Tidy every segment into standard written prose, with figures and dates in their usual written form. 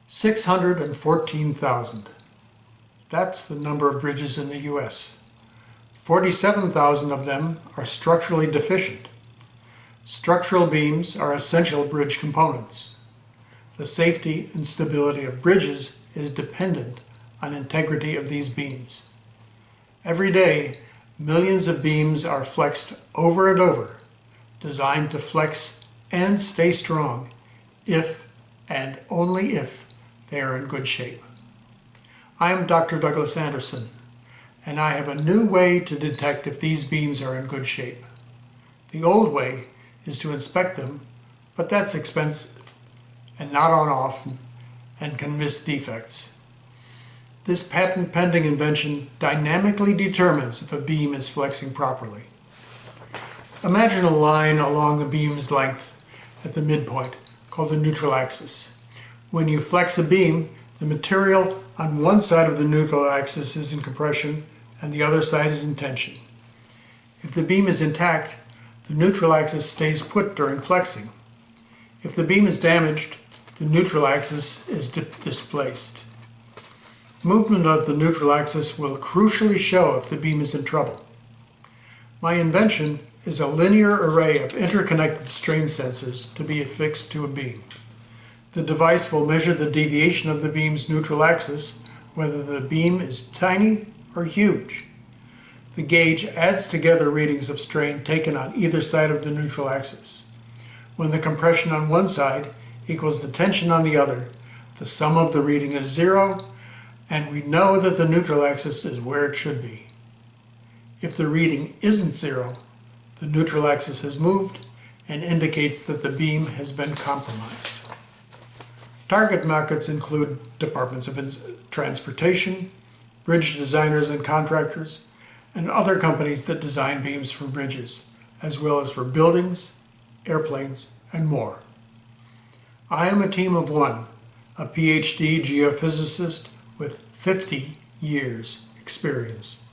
614,000. That's the number of bridges in the U.S. 47,000 of them are structurally deficient. Structural beams are essential bridge components. The safety and stability of bridges is dependent on integrity of these beams. Every day, millions of beams are flexed over and over, designed to flex and stay strong if and only if they are in good shape. I am Dr. Douglas Anderson, and I have a new way to detect if these beams are in good shape. The old way is to inspect them, but that's expensive and not on often and can miss defects. This patent-pending invention dynamically determines if a beam is flexing properly. Imagine a line along the beam's length at the midpoint called the neutral axis. When you flex a beam, the material on one side of the neutral axis is in compression and the other side is in tension. If the beam is intact, the neutral axis stays put during flexing. If the beam is damaged, the neutral axis is displaced. Movement of the neutral axis will crucially show if the beam is in trouble. My invention is a linear array of interconnected strain sensors to be affixed to a beam. The device will measure the deviation of the beam's neutral axis, whether the beam is tiny or huge. The gauge adds together readings of strain taken on either side of the neutral axis. When the compression on one side equals the tension on the other, the sum of the reading is 0, and we know that the neutral axis is where it should be. If the reading isn't 0, the neutral axis has moved and indicates that the beam has been compromised. Target markets include departments of transportation, bridge designers and contractors, and other companies that design beams for bridges, as well as for buildings, airplanes, and more. I am a team of one, a PhD geophysicist with 50 years experience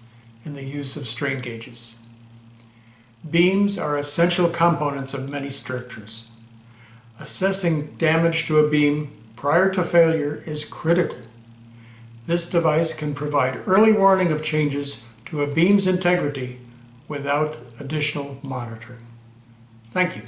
in the use of strain gauges. Beams are essential components of many structures. Assessing damage to a beam prior to failure is critical. This device can provide early warning of changes to a beam's integrity without additional monitoring. Thank you.